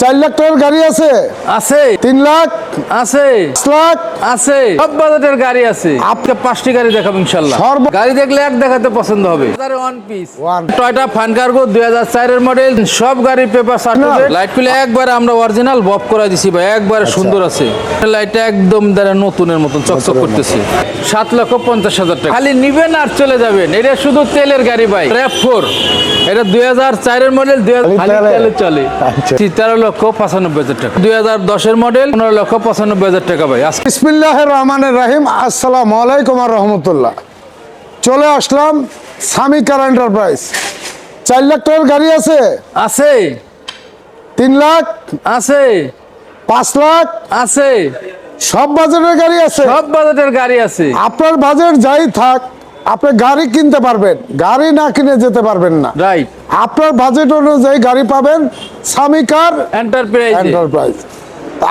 4 লাখ টাকার গাড়ি আছে, আছে 3 লাখ আছে 5 লাখ আছে, সব বাজেটের গাড়ি আছে। আপনি 5টি গাড়ি দেখাবো ইনশাআল্লাহ। গাড়ি দেখলে এক দেখাতে পছন্দ হবে। One piece Toyota fun cargo 2004 এর মডেল, সব গাড়ির পেপার সার্টিফিকেট। লাইট গুলো একবার আমরা অরিজিনাল বব করা দিছি ভাই, একবার সুন্দর আছে। লাইটটা একদম দ্বারা নতুনের মতন চকচক করতেছে। 7,50,000 টাকা খালি নিবেন আর চলে যাবেন। এটা শুধু তেলের গাড়ি ভাই, RAV4। এটা 2004 এর মডেল, তেলে চলে। 13,95,000 টাকা। 2010 এর মডেল, 15,95,000 টাকা ভাই। বিসমিল্লাহির রহমানির রহিম। আসসালামু আলাইকুম ওয়া রাহমাতুল্লাহ। চলে আসলাম সামি কার এন্টারপ্রাইজ। 4 লাখ টাকার গাড়ি আছে, আছে 3 লাখ আছে 5 লাখ আছে, সব বাজেটের গাড়ি আছে। সব বাজেটের গাড়ি আছে। আপনার বাজেট যাই থাক, আপনি গাড়ি কিনতে পারবেন, গাড়ি না কিনে যেতে পারবেন না। রাইট, আপনার বাজেট অনুযায়ী গাড়ি পাবেন সামি কার এন্টারপ্রাইজ।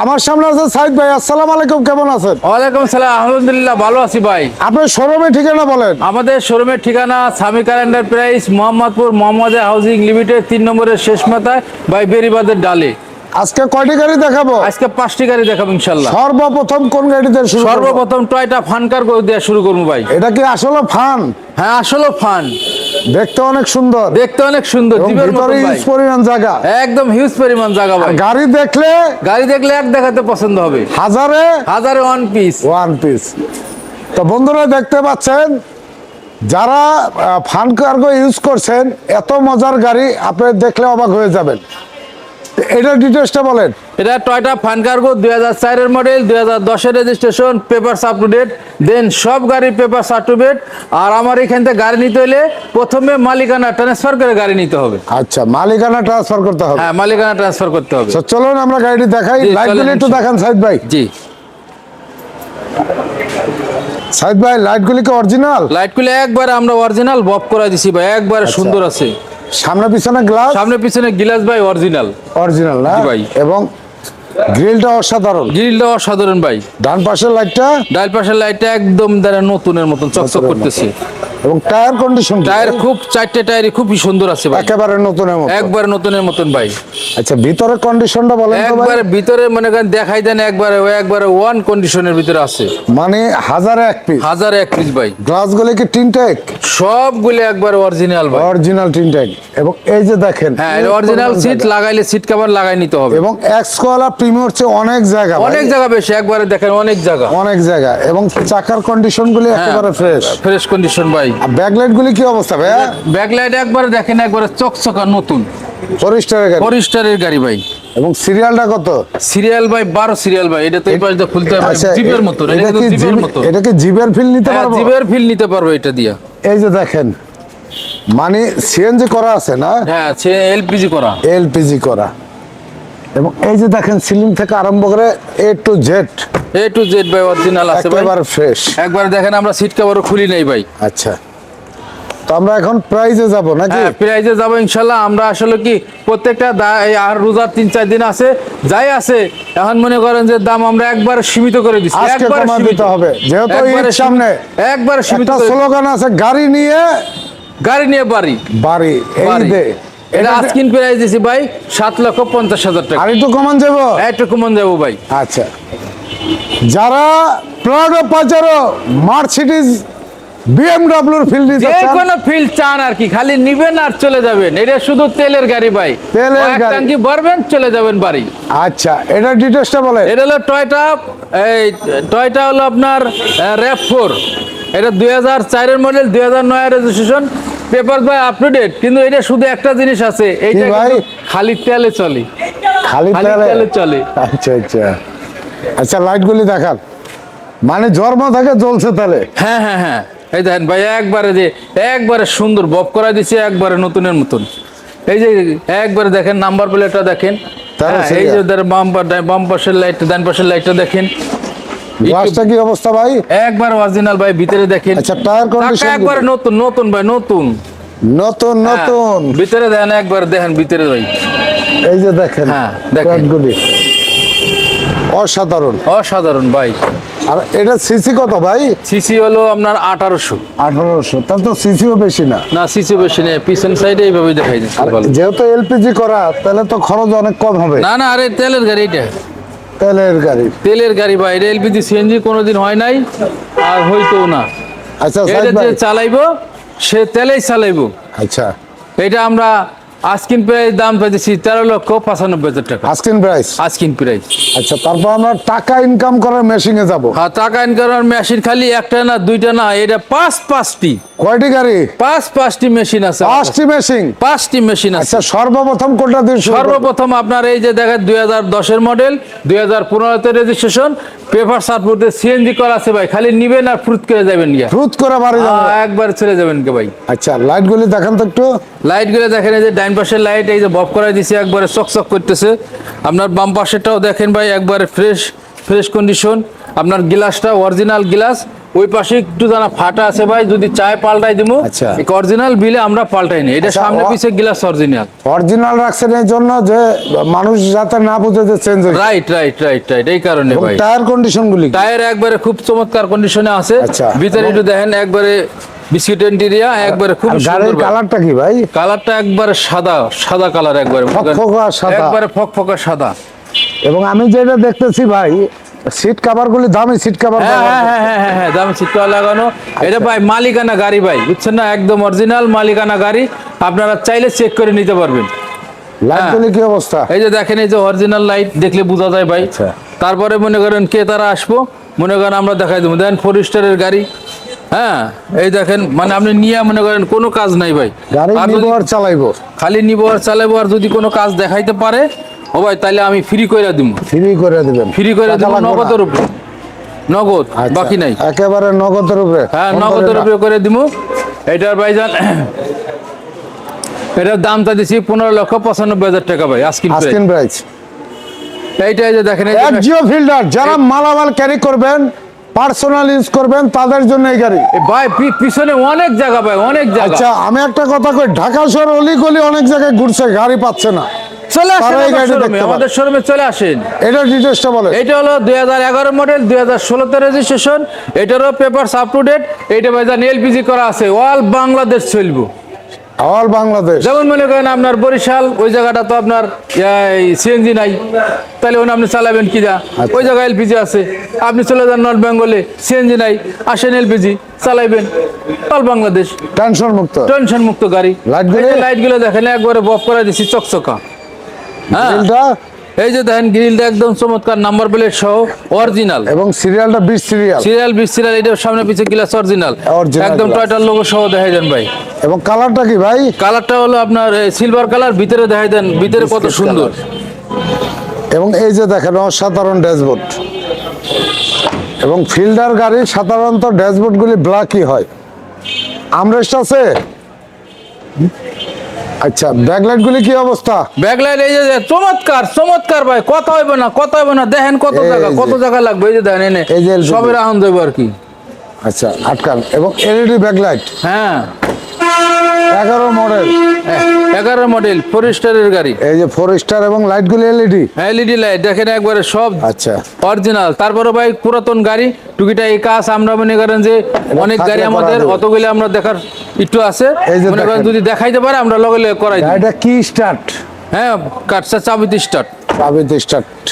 আমার সামনে আছে সাইদ ভাই। আসসালামু আলাইকুম, কেমন আছেন? ওয়ালাইকুম সালাম, আলহামদুলিল্লাহ ভালো আছি ভাই। আপনার শোরুমের ঠিকানা বলেন। আমাদের শোরুমের ঠিকানা সামি কার এন্টারপ্রাইজ, মোহাম্মদপুর মোহাম্মদে হাউজিং লিমিটেড, 3 নম্বরের শেষ মাথায় বাই বেরিবাদের ডালে। আজকে কয়টি গাড়ি দেখাবো? আজকে 5টি গাড়ি দেখাবো ইনশাআল্লাহ। সর্বপ্রথম কোন গাড়িতে শুরু করব? সর্বপ্রথম টয়টা ফান কার্গো দিয়ে শুরু করবো ভাই। এটা কি আসলে ফান? হ্যাঁ, আসলে ফান। দেখতে অনেক সুন্দর, দেখতে অনেক সুন্দর, এবং জীবের মতো ভিতরে ভাই। হিউজ পরিমাণ জায়গা, একদম হিউজ পরিমাণ জায়গা ভাই। গাড়ি দেখলে এক দেখাতে পছন্দ হবে। হাজারে ওয়ান পিস। তো বন্ধুরা দেখতে পাচ্ছেন, যারা ফান কার্গো ইউজ করছেন, এত মজার গাড়ি আপনি দেখলে অবাক হয়ে যাবেন। এটার ডিটেইলসটা বলেন। এটা টয়টা ফান কার্গো 2004 এর মডেল, 2010 এর registration, papers up to date. Then সব গাড়ির পেপারস আপ টু ডেট। আর আমার এখান থেকে গাড়ি নিতে হলে প্রথমে মালিকানা ট্রান্সফার করে গাড়ি নিতে হবে। আচ্ছা, মালিকানা ট্রান্সফার করতে হবে। হ্যাঁ, মালিকানা ট্রান্সফার করতে হবে। তো চলুন আমরা গাড়িটি দেখাই। লাইটগুলো একটু দেখান সাইদ ভাই। জি, সাইদ ভাই, লাইটগুলি কি অরিজিনাল? লাইটগুলো একবার আমরা অরিজিনাল বব করা দিছি ভাই, একবার সুন্দর আছে। সামনে পিছনে গ্লাস, সামনে পিছনে গ্লাস ভাই অরিজিনাল না ভাই। এবং গ্রিলটা অসাধারণ, গ্রিলটা অসাধারণ ভাই। ডান পাশের লাইটটা, ডান পাশের লাইটটা একদম দ্বারা নতুনের মতন চকচক করতেছে। এবং টায়ার কন্ডিশন, টায়ার খুব 4টে টায়ারই খুবই সুন্দর আছে ভাই, একেবারে নতুনের মতো, একবার নতুনের মতন ভাই। আচ্ছা, ভিতরে কন্ডিশনটা বলেন তো ভাই। একবারে ভিতরে মনে করেন দেখাই দেন, একবারে ওয়ান কন্ডিশনের ভিতরে আছে, মানে হাজারে এক পিস ভাই। গ্লাসগুলো কি টিনটেক? সবগুলো একবারে অরিজিনাল ভাই, অরিজিনাল টিনটেক। এবং এই যে দেখেন, হ্যাঁ, অরিজিনাল সিট লাগাইলে সিট কভার লাগাই নিতে হবে। এবং এক্সকোলা প্রিমিয়ার চেয়ে অনেক জায়গা, বেশি, একবারে দেখেন অনেক জায়গা। এবং চাকার কন্ডিশনগুলি একেবারে ফ্রেশ কন্ডিশন ভাই। ব্যাকলাইটগুলি কি অবস্থা ভাই? ব্যাকলাইট একবারে দেখেন, একবারে চকচকা নতুন ফরিস্টারের গাড়ি ভাই। এবং সিরিয়ালটা কত? সিরিয়াল ভাই 12 সিরিয়াল ভাই। এটা তো এই পাশে খুলতে হবে জিপের মতো। এটা কি জিপের ফিল নিতে পারবো? জিপের ফিল নিতে পারবো এটা দিয়া। এই যে দেখেন, মানে সিএনজি করা আছে না? হ্যাঁ, এলপিজি করা। এবং এই যে দেখেন, সিলিং থেকে আরম্ভ করে এ টু জেড ভাই অরিজিনাল আছে ভাই, একেবারে ফ্রেশ। একবার দেখেন, আমরা সিট কভারও খুলি নাই ভাই। আচ্ছা, তো আমরা এখন প্রাইজে যাব নাকি? হ্যাঁ, প্রাইজে যাব ইনশাআল্লাহ। আমরা আসলে কি প্রত্যেকটা আর রোজার 3-4 দিন আছে, যাই আছে এখন মনে করেন যে দাম আমরা একবার সীমিত করে দিচ্ছি, একবার সীমিত হবে, যেহেতু ঈদ সামনে। একবার সীমিত স্লোগান আছে, গাড়ি নিয়ে বাড়ি। এই দে এটা আজকিন প্রাইস দিছি ভাই 7,50,000 টাকা। আর একটু কমান যাবো? একটু কমান যাবো ভাই। আচ্ছা, যারা প্রাডো, পাজারো, মার্সিডিজ, বিএমডব্লিউর ফিল্ড নিতে চান, যে কোনো ফিল্ড চান আর কি, খালি নিবেন আর চলে যাবেন। এটা শুধু তেলের গাড়ি ভাই, তেলের গাড়ি, ট্যাঙ্কি ভরবেন চলে যাবেন বাড়ি। আচ্ছা, এটা ডিটেইলসটা বলে। এটা হলো টয়টা হলো আপনার RAV4। এটা 2004 এর মডেল, 2009 এর রেজিস্ট্রেশন, পেপার ভাই আপ টু ডেট। কিন্তু এটা শুধু একটা জিনিস আছে, এইটা খালি তেলে চলে, খালি তেলে চলে। আচ্ছা, লাইটগুলি দেখান, মানে জন্ম থেকে জ্বলছে তাহলে। হ্যাঁ, এই দেখেন ভাই, একবারে সুন্দর বব করা দিছে, একবারে নতুনের মতন। এই যে একবারে দেখেন, নাম্বার প্লেটটা দেখেন। এই যে বাম পাশের লাইট, ডান পাশের লাইটটা দেখেন। গ্লাসটা কি অবস্থা ভাই? একবার অরিজিনাল ভাই, ভিতরে দেখেন। আচ্ছা, টায়ার কন্ডিশন একবারে নতুন ভাই, নতুন। ভিতরে দেখেন, একবার দেখেন ভিতরে ভাই। এই যে দেখেন, হ্যাঁ দেখেন, অসাধারণ ভাই। আর এটা সিসি কত ভাই? সিসি হলো আপনার 1800। 1800, তাহলে তো সিসিও বেশি না। না সিসি বেশি নেই, পিছন সাইডে এইভাবে দেখাই দিচ্ছে ভালো। যেহেতু এলপিজি করা, তাহলে তো খরচ অনেক কম হবে। না না, আরে তেলের গাড়ি এটা, তেলের গাড়ি। তেলের গাড়ি ভাই, এটা এলপিজি সিএনজি কোনোদিন হয় নাই আর হইতো না। আচ্ছা এটা সাইদ যে ভাই। চালাইবো সে তেলেই চালাইবো। আচ্ছা, এটা আমরা আস্কিন প্রাইস দাম পাইতেছি 13,95,000 টাকা। Asking price. Asking price. আচ্ছা, তারপর আমরা টাকা ইনকাম করার মেশিনে যাব। হ্যাঁ, টাকা ইনকামের মেশিন খালি একটা না দুইটা না, এটা পাঁচটি কয়টি গাড়ি? পাঁচটি মেশিন আছে। 5টি মেশিন। 5টি মেশিন আছে। আচ্ছা, সর্বপ্রথম কোনটা দিয়ে শুরু করব? সর্বপ্রথম আপনার এই যে দেখেন 2010-এর মডেল, 2015-তে রেজিস্ট্রেশন, পেপার সার্ভিসে সিএনজি করা আছে ভাই। খালি নিবেন আর ফ্রুত করে যাবেন গিয়া, দ্রুত করে বাড়ি যাব। একবার চলে যাবেন কে ভাই। আচ্ছা, লাইটগুলি দেখান তো একটু। লাইট গুলো দেখেন, এই যে ডাইন পাশের লাইট এই যে বব করাই দিছে, একবারে চকচক করতেছে। আপনার বাম পাশেরটাও দেখেন ভাই, একবারে ফ্রেশ কন্ডিশন। আপনার গ্লাসটা অরিজিনাল গ্লাস। ওই পাশে একটু জানা ফাটা আছে ভাই, যদি চায় পাল্টাই দিমু। আচ্ছা। অরিজিনাল বিলে আমরা পাল্টাই নি, এটা আচ্ছা, সামনে পিছে গ্লাস অরিজিনাল। অরিজিনাল রাখছেন এই জন্য যে মানুষ যাতে না বুঝে যে চেঞ্জ হয়েছে। রাইট রাইট রাইট রাইট, এই কারণে ভাই। টায়ার কন্ডিশন গুলি? টায়ার একবারে খুব চমৎকার কন্ডিশনে আছে। আচ্ছা। ভিতরে একটু দেখেন, একবারে বিস্কিট ইন্টেরিয়া, একবারে খুব আর গাড়ির সুন্দর। কালারটা কি ভাই? কালারটা একবারে সাদা কালার, একবারে ফকফকা সাদা। একবারে ফকফকা সাদা। এবং আমি যেটা দেখতেছি ভাই, সিট কভার গুলি দামি সিট কভার। হ্যাঁ, দামি সিটটা লাগানো। এটা ভাই মালিকানা গাড়ি ভাই, বুঝছেন না, একদম অরিজিনাল মালিকানা গাড়ি। আপনারা চাইলে চেক করে নিতে পারবেন। লাইট গুলি কি অবস্থা? এই যে দেখেন, এই যে অরিজিনাল লাইট দেখলে বোঝা যায় ভাই। আচ্ছা। তারপরে মনে করেন কে তারা আসবো, মনে করেন আমরা দেখাই দেবো। দেখেন 4 স্টারের গাড়ি। হ্যাঁ, এই দেখেন, মানে আপনি নিয়ে মনে করেন কোনো কাজ নাই ভাই, গাড়ি আর নিব যদি আর চালাইবো। খালি নিব আর চালাবো, আর যদি কোনো কাজ দেখাইতে পারে ও ভাই, তাহলে আমি ফ্রি করে দিব। ফ্রি করে দিবেন? ফ্রি করে টাকা দিব, লাগবে না? নগদের উপরে, নগদ, আচ্ছা, বাকি নাই। একেবারে নগদের উপরে? হ্যাঁ, ফোন নগদের করে উপরে করে দিব। এটার ভাইজান এটার দামটা দিচ্ছি 15,95,000 টাকা ভাই, আস্কিন আস্কিন প্রাইস। এইটাই যে দেখেন, এই যে একজিও ফিল্টার, যারা মালামাল ক্যারি করবেন, পার্সোনাল ইউজ করবেন, তাদের জন্য এই গাড়ি। ভাই পিছনে অনেক জায়গা ভাই, অনেক জায়গা। আচ্ছা, আমি একটা কথা কই, ঢাকা শহর অলিগলি অনেক জায়গায় ঘুরছে, গাড়ি পাচ্ছে না। চলে আসেন তারা এই আমার গাড়িটা শোরুমে, দেখতে আমাদের শোরুমে চলে আসেন। এটা ডিটেইলসটা বলে। এটা হলো 2011 মডেল, 2016-তে রেজিস্ট্রেশন। এটারও পেপারস আপ টু ডেট। এইটা ভাইজান এলপিজি করা আছে, অল বাংলাদেশ চলবো। অল বাংলাদেশ? যেমন মনে করেন আপনার বরিশাল, ওই জায়গাটা তো আপনার সিএনজি নাই, তাহলে ওখানে আপনি চালাবেন কি যা? ওই জায়গায় এলপিজি আছে। আপনি চলে যান নর্থ বেঙ্গলে, সিএনজি নাই, আসেন এলপিজি চালাইবেন। অল বাংলাদেশ টেনশন মুক্ত, টেনশন মুক্ত গাড়ি। লাইট গুলো দেখেন, একবারে বফ করে দিচ্ছি, চকচকা। হ্যাঁ, গ্রিলটা? এই যে দেখেন, গ্রিলটা একদম চমৎকার, নাম্বার প্লেট সহ অরিজিনাল। এবং সিরিয়ালটা 20 সিরিয়াল? Serial 20 serial. এটার সামনে পিছে গ্লাস অরিজিনাল, Original একদম glass। টয়টার লোগো সহ দেখাই দেন ভাই। এবং কালারটা কি ভাই? কালারটা হলো আপনার সিলভার কালার, ভিতরে দেখাই দেন, ভিতরে কত Biscuit সুন্দর। এবং এই যে দেখেন, অসাধারণ ড্যাশবোর্ড। এবং ফিল্ডার গাড়ি সাধারণত ড্যাশবোর্ড গুলি ব্ল্যাকই হয়। আমরেস্ট আছে? আচ্ছা, ব্যাকলাইট গুলি কি অবস্থা? ব্যাকলাইট এই যে চমৎকার চমৎকার ভাই, কথা হইবে না, কথা হইবে না। দেখেন কত এই জায়গা, যে। কত জায়গা লাগবে। এই যে দেখেন, এনে এই যে LCD সবের আনন্দ হইব আর কি। আচ্ছা, আটকান। এবং এলইডি ব্যাকলাইট, হ্যাঁ, 11 মডেল, 11 মডেল, 4 স্টারের গাড়ি। এই যে 4 স্টার, এবং লাইট গুলি এলইডি? এলইডি লাইট দেখেন, একবারে সব আচ্ছা, অরিজিনাল। তারপরে ভাই পুরাতন গাড়ি, টুকিটা এই কাজ আমরা মনে করেন যে অনেক গাড়ি থাকলে আমাদের করা যাবে। অতগুলো আমরা দেখার একটু আছে, এই যে মনে করেন দেখেন। যদি দেখাইতে পারে আমরা লগে লগে করাই দিই। গাড়িটা কি স্টার্ট? হ্যাঁ, কাটসা চাবিতে স্টার্ট। চাবিতে স্টার্ট।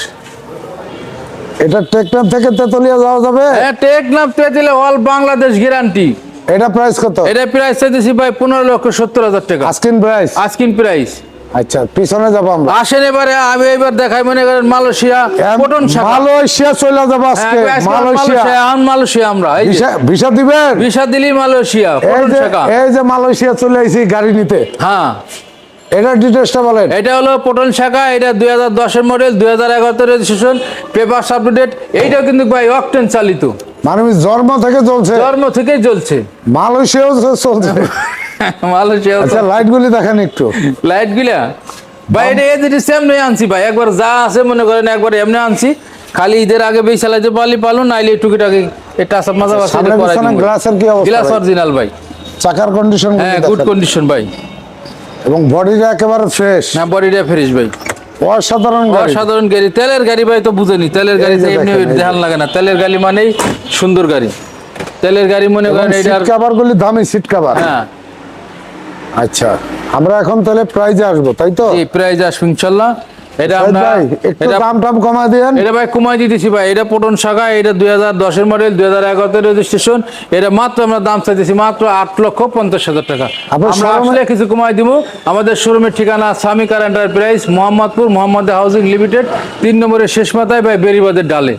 এটা টেকনাফ থেকে তেতুলিয়া যাওয়া যাবে? হ্যাঁ, টেকনাফ দিলে অল বাংলাদেশ গ্যারান্টি। এটা প্রাইস কত? এটা প্রাইস চাইতেছি ভাই 15,70,000 টাকা, আস্কিন প্রাইস? Asking price. আচ্ছা, পিছনে যাবো আমরা। আসেন এবারে, আমি এবার দেখাই মনে করেন মালয়েশিয়া, পটন শাখা। মালয়েশিয়া চলে যাবো আজকে। হ্যাঁ, আজকে মালয়েশিয়া মালয়েশিয়া আমরা এই যে ভিসা দিবেন? ভিসা দিলি মালয়েশিয়া, পটন শাখা। এই যে মালয়েশিয়া চলে আইছি গাড়ি নিতে। হ্যাঁ, এটা ডিটেইলসটা বলেন। এটা হলো পটন শাখা। এটা 2010-এর মডেল, 2011-তে registration, paper up to date. এইটাও কিন্তু ভাই অকটেন চালিত, মানে জন্ম থেকে চলছে? জন্ম থেকেই চলছে। মালয়েশিয়াও চলছে? মালয়েশিয়া। আচ্ছা, লাইট গুলি দেখেন একটু। লাইট গুলা ভাই, এটা এদিকে সেমনি আনছি ভাই, একবার যা আছে মনে করেন একবার এমনি আনছি। খালি ঈদের আগে বেশ চালাইতে পারলো, নাইলে টুকিটাকি এটা সব মাজা বাসা সামনে করাই পিছনে দিব। গ্লাসের কি অবস্থা? গ্লাস অরিজিনাল ভাই, চাকার কন্ডিশন? হ্যাঁ, গুড কন্ডিশন ভাই। এবং বডিটা একেবারে ফ্রেশ। হ্যাঁ, বডিটা ফ্রেশ ভাই। অসাধারণ গাড়ি। অসাধারণ গাড়ি, তেলের গাড়ি ভাই তো বুঝেনি, তেলের গাড়িতে এই যে এমনি দেখেন, এই যে। ধ্যান লাগে না, তেলের গাড়ি মানেই সুন্দর গাড়ি। তেলের গাড়ি মনে করেন সিট এটার, কভার গুলি দামি সিট কভার। হ্যাঁ আচ্ছা, আমরা এখন তাহলে প্রাইজে আসবো, তাই তো? এই প্রাইস আসবে ইনশাল্লাহ। এটা সাইদ আমরা ভাই একটু এটা দাম টাম কমায় দেন। এটা ভাই কমাই দিতেছি ভাই, এটা পটন শাখা, এটা 2010 মডেল, 2011 রেজিস্ট্রেশন। এটা মাত্র আমরা দাম চাইতেছি মাত্র 8,50,000 টাকা। আপনার আমরা showroom-এ- আসলে কিছু কমাই দিব। আমাদের শোরুমের ঠিকানা Swami car enterprise, Mohammadpur, Mohammad housing limited, 3 নম্বরের শেষ মাথায় ভাই বেরিবাদের ডালে।